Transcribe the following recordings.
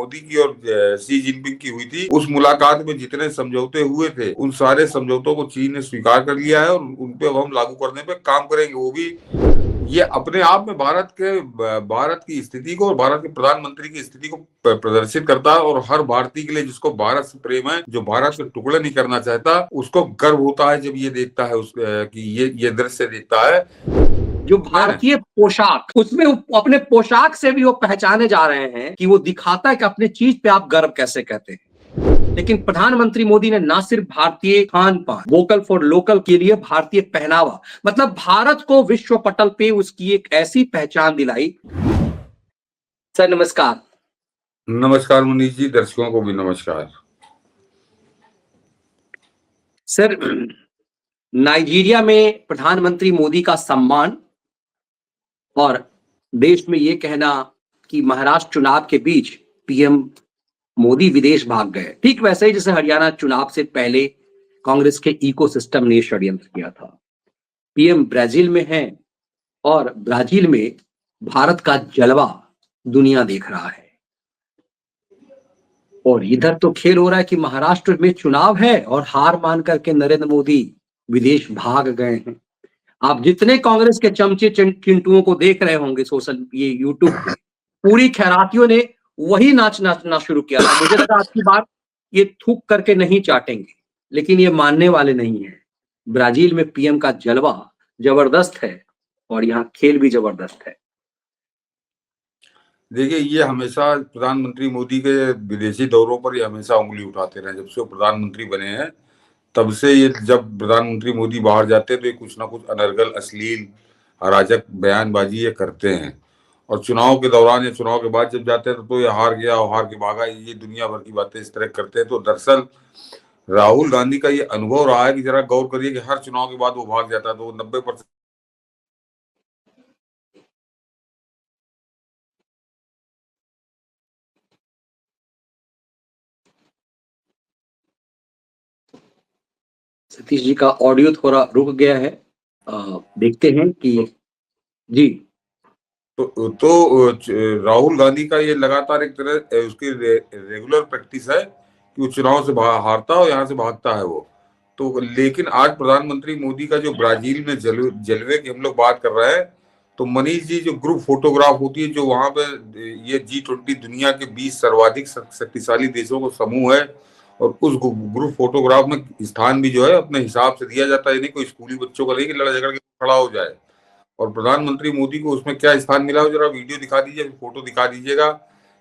मोदी की और Xi Jinping की हुई थी, उस मुलाकात में जितने समझौते हुए थे उन सारे समझौतों को चीन ने स्वीकार कर लिया है और उन पे अब हम लागू करने पे काम करेंगे। वो भी ये अपने आप में भारत की स्थिति को और भारत के प्रधानमंत्री की स्थिति को प्रदर्शित करता है। और हर भारतीय के लिए जिसको भारत से प्रेम है, जो भारत के टुकड़े नहीं करना चाहता, उसको गर्व होता है जब ये देखता है कि ये दृश्य देखता है। जो भारतीय पोशाक, उसमें अपने पोशाक से भी वो पहचाने जा रहे हैं कि वो दिखाता है कि अपने चीज पे आप गर्व कैसे कहते हैं। लेकिन प्रधानमंत्री मोदी ने ना सिर्फ भारतीय खान पान, वोकल फॉर लोकल के लिए भारतीय पहनावा, मतलब भारत को विश्व पटल पे उसकी एक ऐसी पहचान दिलाई। सर नमस्कार। नमस्कार मनीष जी, दर्शकों को भी नमस्कार। सर, नाइजीरिया में प्रधानमंत्री मोदी का सम्मान और देश में ये कहना कि महाराष्ट्र चुनाव के बीच पीएम मोदी विदेश भाग गए, ठीक वैसे ही जैसे हरियाणा चुनाव से पहले कांग्रेस के इकोसिस्टम ने षड्यंत्र किया था। पीएम ब्राजील में है और ब्राजील में भारत का जलवा दुनिया देख रहा है। और इधर तो खेल हो रहा है कि महाराष्ट्र में चुनाव है और हार मान करके नरेंद्र मोदी विदेश भाग गए हैं। आप जितने कांग्रेस के चमचे चिंटुओं को देख रहे होंगे सोशल ये यूट्यूब पे, पूरी खैरातियों ने वही नाच नाचना शुरू किया था। मुझे लगा आपकी बात ये थूक करके नहीं चाटेंगे, लेकिन ये मानने वाले नहीं है। ब्राजील में पीएम का जलवा जबरदस्त है और यहाँ खेल भी जबरदस्त है। देखिए, ये हमेशा प्रधानमंत्री मोदी के विदेशी दौरों पर ये हमेशा उंगली उठाते रहे। जब से वो प्रधानमंत्री बने हैं तब से ये, जब प्रधानमंत्री मोदी बाहर जाते हैं तो ये कुछ ना कुछ अनर्गल, अश्लील, अराजक बयानबाजी ये करते हैं। और चुनाव के दौरान या चुनाव के बाद जब जाते हैं तो ये हार गया और हार के भागा, ये दुनिया भर की बातें इस तरह करते हैं। तो दरअसल राहुल गांधी का ये अनुभव रहा है कि जरा गौर करिए कि हर चुनाव के बाद वो भाग जाता है, तो 90% सतीश जी का ऑडियो थोड़ा रुक गया है, देखते हैं कि जी। राहुल गांधी का ये लगातार एक तरह उसकी रेगुलर प्रैक्टिस है कि वो चुनाव से हारता है और यहाँ से भागता है वो। तो लेकिन आज प्रधानमंत्री मोदी का जो ब्राजील में जलवे की हम लोग बात कर रहे हैं, तो मनीष जी, जो ग्रुप फोटोग्राफ होती है, जो वहां पे ये G20 दुनिया के 20 सर्वाधिक शक्तिशाली देशों को समूह है, और उस ग्रुप फोटोग्राफ में स्थान भी जो है अपने हिसाब से दिया जाता है। नहीं कोई स्कूली बच्चों का नहीं कि लड़ झगड़ के खड़ा हो जाए। और प्रधानमंत्री मोदी को उसमें क्या स्थान मिला हो, जरा वीडियो दिखा दीजिए, फोटो दिखा दीजिएगा,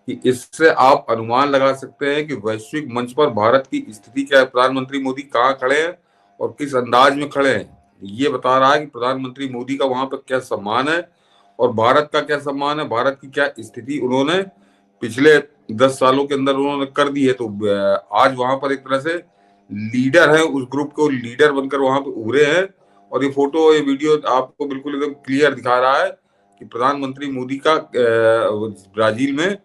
कि इससे आप अनुमान लगा सकते हैं कि वैश्विक मंच पर भारत की स्थिति क्या है। प्रधानमंत्री मोदी कहाँ खड़े हैं और किस अंदाज में खड़े हैं, ये बता रहा है कि प्रधानमंत्री मोदी का वहां पर क्या सम्मान है और भारत का क्या सम्मान है, भारत की क्या स्थिति उन्होंने पिछले 10 सालों के अंदर उन्होंने कर दी है। तो आज वहां पर एक तरह से लीडर है, उस ग्रुप को लीडर बनकर वहां पर उभरे हैं। और ये फोटो, ये वीडियो आपको बिल्कुल एकदम क्लियर दिखा रहा है कि प्रधानमंत्री मोदी का ब्राजील में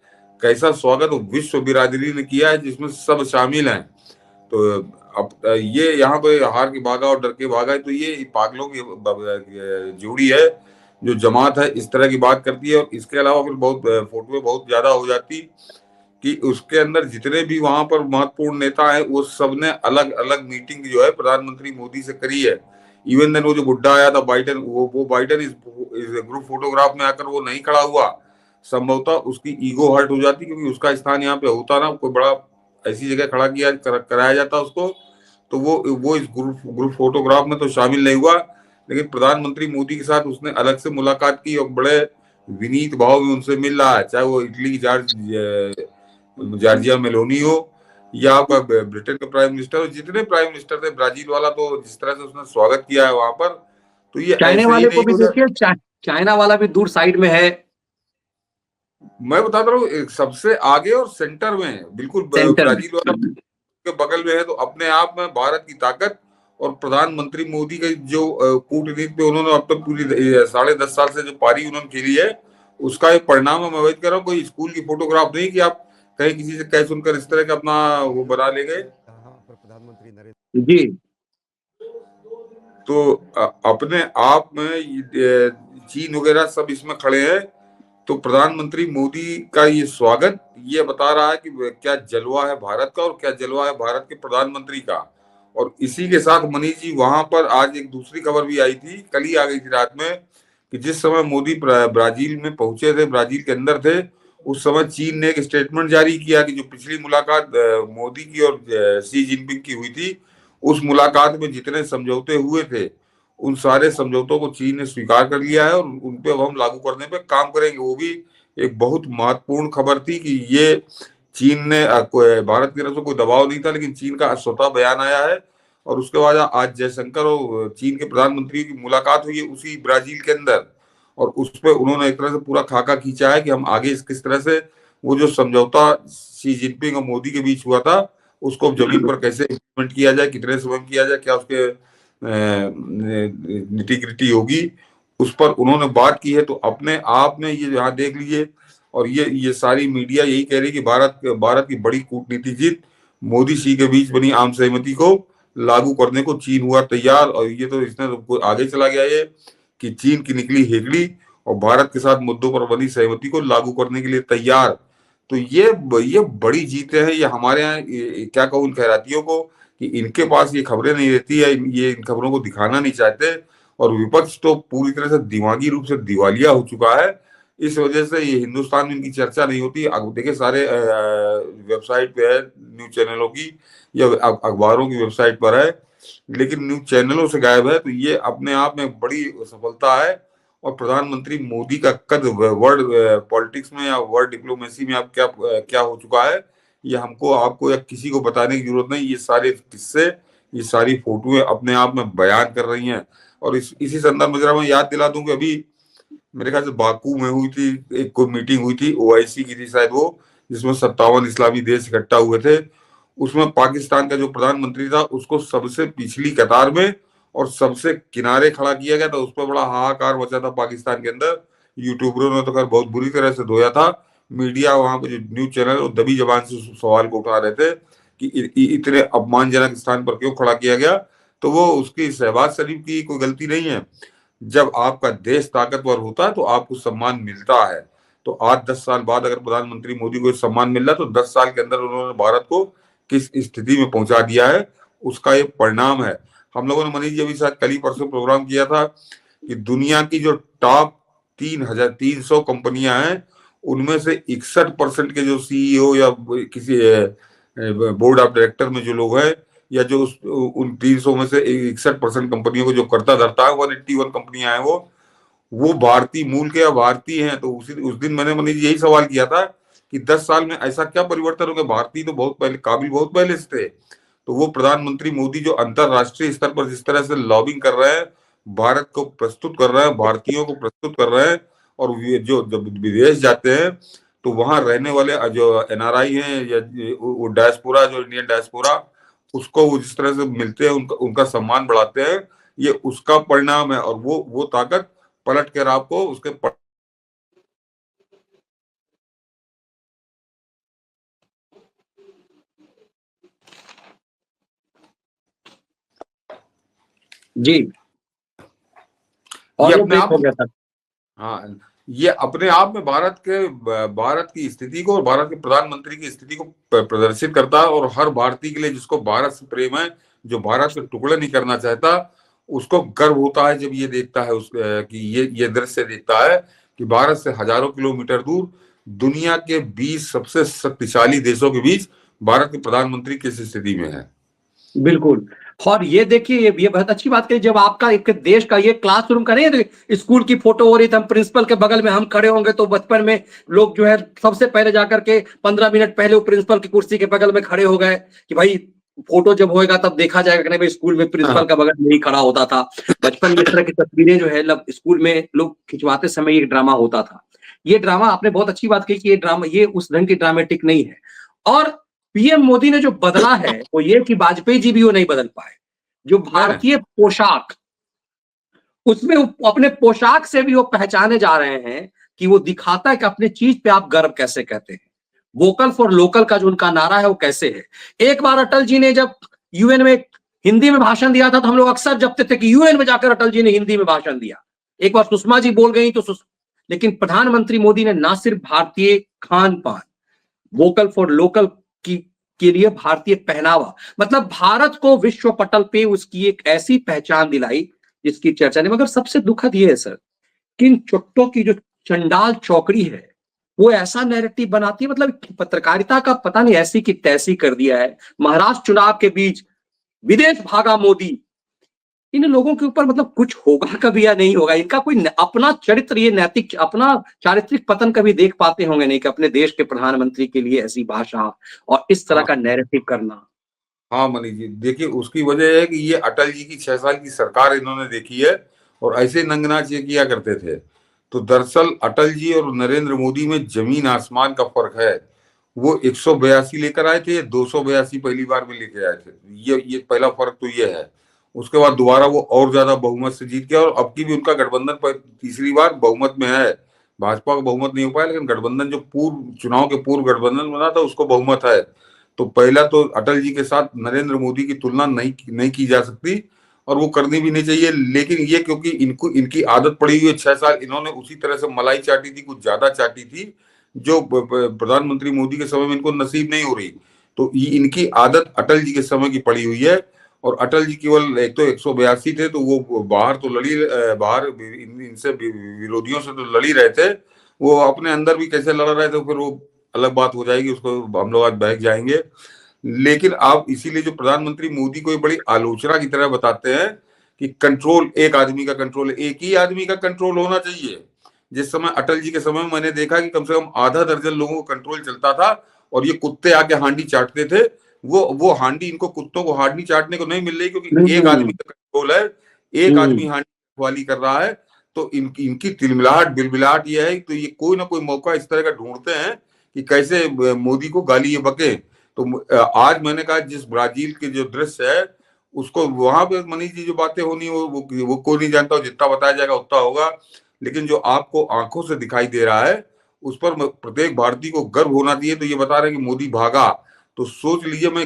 कैसा स्वागत विश्व बिरादरी ने किया है, जिसमें सब शामिल हैं। तो अब ये यहाँ पे हार के भागा और डर के भागा है, तो ये पागलों की जोड़ी है, जो जमात है, इस तरह की बात करती है। और इसके अलावा फिर बहुत फोटो में बहुत ज्यादा हो जाती कि उसके अंदर जितने भी वहां पर महत्वपूर्ण नेता हैं, वो सबने अलग अलग मीटिंग जो है प्रधानमंत्री मोदी से करी है। इवन देन वो जो बुड्ढा आया था बाइडन, वो बाइडन इस ग्रुप फोटोग्राफ में आकर वो नहीं खड़ा हुआ, संभवतः उसकी ईगो हर्ट हो जाती, क्योंकि उसका स्थान यहाँ पे होता ना, कोई बड़ा ऐसी जगह खड़ा कराया जाता उसको, तो वो इस ग्रुप फोटोग्राफ में तो शामिल नहीं हुआ। लेकिन प्रधानमंत्री मोदी के साथ उसने अलग से मुलाकात की और बड़े विनीत भाव में उनसे मिल रहा है, चाहे वो इटली की जॉर्जिया मेलोनी हो या ब्रिटेन के प्राइम मिनिस्टर हो। जितने प्राइम मिनिस्टर थे, ब्राजील वाला तो जिस तरह से उसने स्वागत किया है वहां पर, तो ये चाइना ऐसे ही वाले को भी नहीं। देखिए, चाइना वाला भी दूर साइड में है। मैं बताता रहा हूँ, सबसे आगे और सेंटर में है, बिल्कुल सेंटर में ब्राजील वाला के बगल में है। तो अपने आप में भारत की ताकत और प्रधानमंत्री मोदी के जो कूटनीति पे उन्होंने अब तक पूरी 10.5 साल से जो पारी उन्होंने खेली है, उसका एक परिणाम मैं वही कर रहा हूँ। कोई स्कूल की फोटोग्राफ नहीं कि आप कहीं किसी से कह सुनकर इस तरह का अपना वो बना ले गए। प्रधानमंत्री नरेंद्र जी। तो अपने आप में चीन वगैरह सब इसमें खड़े हैं। तो प्रधानमंत्री मोदी का ये स्वागत ये बता रहा है कि क्या जलवा है भारत का और क्या जलवा है भारत के प्रधानमंत्री का। और इसी के साथ मनीष जी वहां पर आज एक दूसरी खबर भी आई थी, कल ही आ गई थी रात में, कि जिस समय मोदी ब्राजील में पहुंचे थे, ब्राजील के अंदर थे, उस समय चीन ने एक स्टेटमेंट जारी किया कि जो पिछली मुलाकात मोदी की और शी जिनपिंग की हुई थी, उस मुलाकात में जितने समझौते हुए थे उन सारे समझौतों को चीन ने स्वीकार कर लिया है और उन पे अब हम लागू करने पे काम करेंगे। वो भी एक बहुत महत्वपूर्ण खबर थी कि ये चीन ने भारत की तरफ से कोई दबाव नहीं था, लेकिन चीन का स्वतः बयान आया है। और उसके बाद आज जयशंकर और चीन के प्रधानमंत्री की मुलाकात हुई है उसी ब्राजील के अंदर, और उस पर उन्होंने एक तरह से पूरा खाका खींचा है कि हम आगे किस तरह से वो जो समझौता शी जिनपिंग और मोदी के बीच हुआ था उसको जमीन पर कैसे इम्प्लीमेंट किया जाए, कितने समय में किया जाए, क्या उसके निटी ग्रिटी होगी, उस पर उन्होंने बात की है। तो अपने आप में ये यहाँ देख लीजिए, और ये सारी मीडिया यही कह रही है कि भारत की बड़ी कूटनीति जीत, मोदी शी के बीच बनी आम सहमति को लागू करने को चीन हुआ तैयार। और ये तो इसने तो आगे चला गया ये कि चीन की निकली हेगड़ी और भारत के साथ मुद्दों पर बनी सहमति को लागू करने के लिए तैयार। तो ये बड़ी जीतें हैं। ये हमारे यहाँ क्या कहूँ इन खैरातियों को कि इनके पास ये खबरें नहीं रहती है, ये इन खबरों को दिखाना नहीं चाहते, और विपक्ष तो पूरी तरह से दिमागी रूप से दिवालिया हो चुका है। इस वजह से ये हिंदुस्तान में इनकी चर्चा नहीं होती। अब देखिए सारे वेबसाइट पे है, न्यूज चैनलों की या अखबारों की वेबसाइट पर है, लेकिन न्यूज चैनलों से गायब है। तो ये अपने आप में बड़ी सफलता है। और प्रधानमंत्री मोदी का कद वर्ल्ड पॉलिटिक्स में या वर्ल्ड डिप्लोमेसी में अब क्या क्या हो चुका है, ये हमको आपको या किसी को बताने की जरूरत नहीं। ये सारे किस्से, ये सारी फोटोएं अपने आप में बयान कर रही हैं। और इसी संदर्भ में जरा मैं याद दिला दूं कि अभी मेरे ख्याल से बाकू में हुई थी एक कोई मीटिंग हुई थी, ओआईसी की थी शायद वो, जिसमें 57 इस्लामी देश इकट्ठा हुए थे। उसमें पाकिस्तान का जो प्रधानमंत्री था उसको सबसे पिछली कतार में और सबसे किनारे खड़ा किया गया था। उस पर बड़ा हाहाकार मचा था पाकिस्तान के अंदर। यूट्यूबरों ने तो खैर बहुत बुरी तरह से धोया था। मीडिया वहां पे जो न्यूज चैनल वो दबी जबान से सवाल को उठा रहे थे कि इतने अपमानजनक स्थान पर क्यों खड़ा किया गया। तो वो उसकी शहबाज शरीफ की कोई गलती नहीं है। जब आपका देश ताकतवर होता है तो आपको सम्मान मिलता है। तो आज 10 साल बाद अगर प्रधानमंत्री मोदी को सम्मान मिल रहा है तो 10 साल के अंदर उन्होंने भारत को किस स्थिति में पहुंचा दिया है, उसका ये परिणाम है। हम लोगों ने मनीष जी अभी शायद कल ही परसों प्रोग्राम किया था कि दुनिया की जो टॉप 3,300 कंपनियां हैं उनमें से 61% के जो सीईओ या किसी बोर्ड ऑफ डायरेक्टर में जो लोग हैं, या जो उन 300 में से 61% कंपनियों को जो करता धरता है, 181 कंपनियां हैं वो भारतीय मूल के या भारतीय हैं। तो उस दिन मैंने मनीष जी यही सवाल किया था कि 10 साल में ऐसा क्या परिवर्तन हो गया, भारतीय तो बहुत पहले काबिल बहुत पहले से थे। तो वो प्रधानमंत्री मोदी जो अंतरराष्ट्रीय स्तर पर जिस तरह से लॉबिंग कर रहे हैं, भारत को प्रस्तुत कर रहे हैं, भारतीयों को प्रस्तुत कर रहे हैं, और जो जब विदेश जाते हैं तो वहां रहने वाले जो एनआरआई हैं या वो डायस्पोरा, जो इंडियन डायस्पोरा, उसको वो जिस तरह से मिलते हैं, उनका सम्मान बढ़ाते हैं, ये उसका परिणाम है। और वो ताकत पलट कर आपको उसके जी, ये ऑडियो अपने ब्रेक आप हो गया था। हाँ, ये अपने आप में भारत की स्थिति को और भारत के प्रधानमंत्री की स्थिति को प्रदर्शित करता है। और हर भारतीय के लिए जिसको भारत से प्रेम है, जो भारत के टुकड़े नहीं करना चाहता, उसको गर्व होता है जब ये देखता है कि ये दृश्य देखता है कि भारत से हजारों किलोमीटर दूर दुनिया के 20 सबसे शक्तिशाली देशों के बीच भारत के प्रधानमंत्री किस स्थिति में है। बिल्कुल। और ये देखिए, ये बहुत अच्छी बात कही, जब आपका एक देश का ये क्लासरूम का नहीं, तो स्कूल की फोटो हो रही थी, हम प्रिंसिपल के बगल में हम खड़े होंगे तो बचपन में लोग जो है सबसे पहले जाकर के 15 मिनट पहले वो प्रिंसिपल की कुर्सी के बगल में खड़े हो गए कि भाई फोटो जब होएगा तब देखा जाएगा कि नहीं भाई स्कूल में प्रिंसिपल का बगल में ही खड़ा होता था। बचपन में इस तरह की तस्वीरें जो है स्कूल में लोग खिंचवाते समय ये ड्रामा होता था। ये ड्रामा, आपने बहुत अच्छी बात कही कि ये ड्रामा ये उस ढंग की ड्रामेटिक नहीं है। और पीएम मोदी ने जो बदला है वो ये कि वाजपेयी जी भी वो नहीं बदल पाए। जो भारतीय पोशाक, उसमें अपने पोशाक से भी वो पहचाने जा रहे हैं कि वो दिखाता है कि अपने चीज पे आप गर्व कैसे कहते हैं। वोकल फॉर लोकल का जो उनका नारा है वो कैसे है। एक बार अटल जी ने जब यूएन में हिंदी में भाषण दिया था तो हम लोग अक्सर जपते थे कि यूएन में जाकर अटल जी ने हिंदी में भाषण दिया। एक बार सुषमा जी बोल गई तो लेकिन प्रधानमंत्री मोदी ने ना सिर्फ भारतीय खान पान, वोकल फॉर लोकल की के लिए भारतीय पहनावा, मतलब भारत को विश्व पटल पे उसकी एक ऐसी पहचान दिलाई जिसकी चर्चा नहीं। मगर सबसे दुखद ये है सर कि इन चुट्टों की जो चंडाल चौकड़ी है वो ऐसा नैरेटिव बनाती है, मतलब पत्रकारिता का पता नहीं ऐसी की तैसी कर दिया है। महाराष्ट्र चुनाव के बीच विदेश भागा मोदी, इन लोगों के ऊपर मतलब कुछ होगा कभी या नहीं होगा, इनका कोई अपना चरित्र, ये नैतिक अपना चारित्रिक पतन कभी देख पाते होंगे नहीं कि अपने देश के प्रधानमंत्री के लिए ऐसी भाषा और इस तरह हाँ का नैरेटिव करना। हाँ मनीष जी, देखिए उसकी वजह है कि ये अटल जी की 6 साल की सरकार इन्होंने देखी है और ऐसे नंगनाच ये किया करते थे। तो दरअसल अटल जी और नरेंद्र मोदी में जमीन आसमान का फर्क है। वो 182 लेकर आए थे, 282 पहली बार में लेके आए थे। ये पहला फर्क तो ये है। उसके बाद दोबारा वो और ज्यादा बहुमत से जीत गया और अब की भी उनका गठबंधन तीसरी बार बहुमत में है। भाजपा का बहुमत नहीं हो पाया, लेकिन गठबंधन जो पूर्व चुनाव के पूर्व गठबंधन बना था उसको बहुमत है। तो पहला तो अटल जी के साथ नरेंद्र मोदी की तुलना नहीं की जा सकती और वो करनी भी नहीं चाहिए। लेकिन ये क्योंकि इनको इनकी आदत पड़ी हुई है, 6 साल इन्होंने उसी तरह से मलाई चाटी थी, कुछ ज्यादा चाटी थी जो प्रधानमंत्री मोदी के समय में इनको नसीब नहीं हो रही। तो ये इनकी आदत अटल जी के समय की पड़ी हुई है। और अटल जी केवल एक तो 182 थे, तो वो बाहर तो बाहर इनसे विरोधियों से तो लड़ ही रहे थे। वो अपने अंदर भी कैसे लड़ रहे थे फिर वो अलग बात हो जाएगी, उसको हम लोग आज बहक जाएंगे। लेकिन आप इसीलिए जो प्रधानमंत्री मोदी को बड़ी आलोचना की तरह बताते हैं कि कंट्रोल एक आदमी का कंट्रोल, एक ही आदमी का कंट्रोल होना चाहिए। जिस समय अटल जी के समय में मैंने देखा कि कम से कम आधा दर्जन लोगों को कंट्रोल चलता था और ये कुत्ते आके हांडी चाटते थे। वो हांडी इनको कुत्तों को हांडी चाटने को नहीं मिल रही, क्योंकि एक आदमी का कंट्रोल है, एक आदमी हम्म। हांडी वाली कर रहा है। तो इनकी तिलमिलाहट बिलबिलाहट ये है, तो ये कोई ना कोई मौका इस तरह का ढूंढते हैं कि कैसे मोदी को गाली ये बके। तो आज मैंने कहा जिस ब्राजील के जो दृश्य है उसको वहां पे मनीष जी जो बातें होनी वो कोई नहीं जानता, जितना बताया जाएगा उतना होगा। लेकिन जो आपको आंखों से दिखाई दे रहा है उस पर प्रत्येक भारतीय को गर्व होना चाहिए। तो ये बता रहे हैं कि मोदी भागा, तो सोच लीजिए, मैं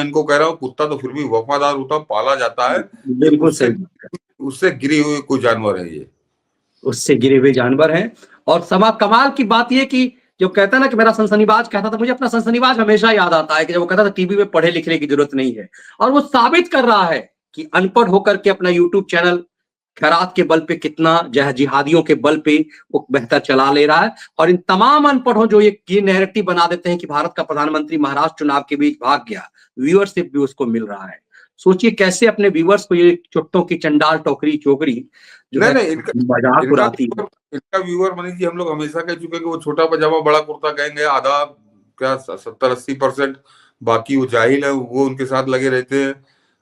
इनको कह रहा हूँ, कुत्ता तो फिर भी वफादार होता, पाला जाता है। ये बिल्कुल उससे सही। उससे गिरे हुए कोई जानवर है ये। उससे गिरे हुए जानवर हैं। और समा कमाल की बात यह कि जो कहता है ना कि मेरा सनसनीबाज कहता था, मुझे अपना सनसनीबाज हमेशा याद आता है कि जब वो कहता था टीवी में पढ़े लिखने की जरूरत नहीं है, और वो साबित कर रहा है कि अनपढ़ होकर के अपना यूट्यूब चैनल खैरात के बल पे कितना जिहादियों के बल पे वो बेहतर चला ले रहा है। और इन तमाम अनपढ़ों जो ये नैरेटिव बना देते हैं कि भारत का प्रधानमंत्री महाराष्ट्र चुनाव के बीच भाग गया, व्यूअरशिप भी उसको मिल रहा है। सोचिए कैसे अपने व्यूअर्स को ये चुट्टों की चंडाल टोकरी चोकरी जो नहीं है नहीं, मजाक इनका उड़ाती है। इनका व्यूअर मनीष जी हम लोग हमेशा कह चुके हैं कि वो छोटा पजामा बड़ा कुर्ता कहेंगे, आधा क्या 70-80% बाकी वो जाहिल है, वो उनके साथ लगे रहते हैं।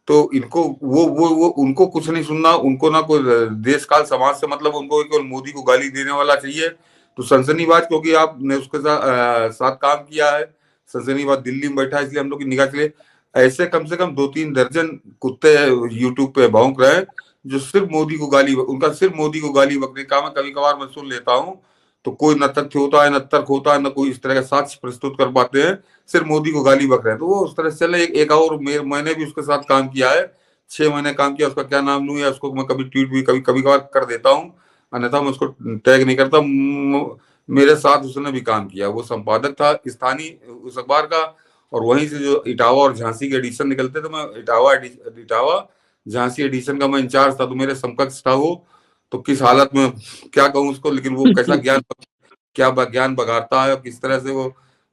तो इनको वो उनको कुछ नहीं सुनना, उनको ना कोई देश काल समाज से मतलब, उनको केवल मोदी को गाली देने वाला चाहिए। तो सनसनीबाज क्योंकि आपने उसके साथ काम किया है, सनसनीबाज दिल्ली में बैठा है इसलिए हम लोग की निगाह चले। ऐसे कम से कम 2-3 दर्जन कुत्ते यूट्यूब पे भौंक रहे हैं जो सिर्फ मोदी को उनका सिर्फ मोदी को गाली बकने का। मैं कभी कभार मैं सुन लेता हूँ, तो कोई न तथ्य होता है न तर्क होता है, न कोई इस तरह का साक्ष्य प्रस्तुत कर पाते हैं, सिर्फ मोदी को गाली बक रहे हैं। तो वो उस तरह से चले। एक और मैंने भी उसके साथ काम किया है, 6 महीने काम किया, उसका क्या नाम लूं, या उसको मैं कभी ट्वीट भी कभी कभी कभार कर देता हूँ, अन्यथा मैं उसको टैग नहीं करता। मेरे साथ उसने भी काम किया, वो संपादक था स्थानीय उस अखबार का। और वहीं से जो इटावा और झांसी के एडिशन निकलते थे, मैं इटावा झांसी एडिशन का मैं इंचार्ज था, तो मेरे समकक्ष था वो। तो किस हालत में क्या कहूँ उसको, लेकिन वो कैसा ज्ञान बघाड़ता है और किस तरह से वो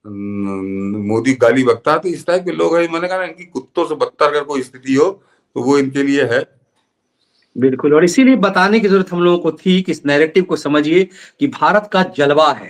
मोदी गाली बकता है। तो इस टाइप के लोग हैं। मैंने कहा इनकी कुत्तों से बदतर अगर कोई स्थिति हो तो वो इनके लिए है। बिल्कुल, और इसीलिए बताने की जरूरत हम लोगों को थी कि इस नैरेटिव को समझिए कि भारत का जलवा है,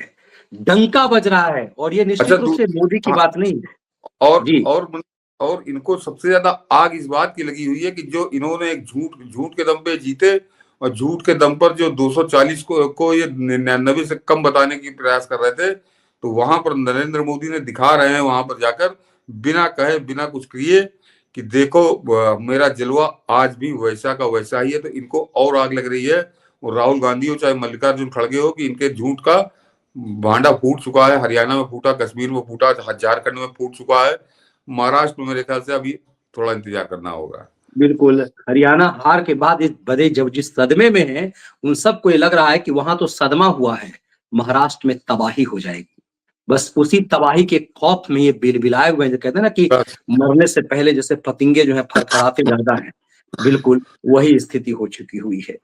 डंका बज रहा है, और ये अच्छा, निश्चित रूप से मोदी की हाँ, बात नहीं है। और जी। और और इनको सबसे ज्यादा आग इस बात की लगी हुई है कि जो इन्होंने एक झूठ के दम पे जीते, और झूठ के दम पर जो 240 को ये 99 से कम बताने की प्रयास कर रहे थे, तो वहां पर नरेंद्र मोदी ने दिखा रहे हैं वहां पर जाकर बिना कहे बिना कुछ किए कि देखो मेरा जलवा आज भी वैसा का वैसा ही है। तो इनको और आग लग रही है, और राहुल गांधी हो चाहे मल्लिकार्जुन खड़गे हो, कि इनके झूठ का भांडा फूट चुका है। हरियाणा में फूटा, कश्मीर में फूटा, झारखंड में फूट चुका है, महाराष्ट्र में मेरे ख्याल से अभी थोड़ा इंतजार करना होगा। बिल्कुल, हरियाणा हार के बाद इस बड़े जब जिस सदमे में हैं, उन सबको ये लग रहा है कि वहाँ तो सदमा हुआ है, महाराष्ट्र में तबाही हो जाएगी। बस उसी तबाही के खौफ में ये बिलबिलाए हुए हैं, जो कहते हैं ना कि बस मरने से पहले जैसे पतंगे जो हैं फड़फड़ाते ज़्यादा हैं, बिल्कुल वही स्थिति हो चुकी हुई है।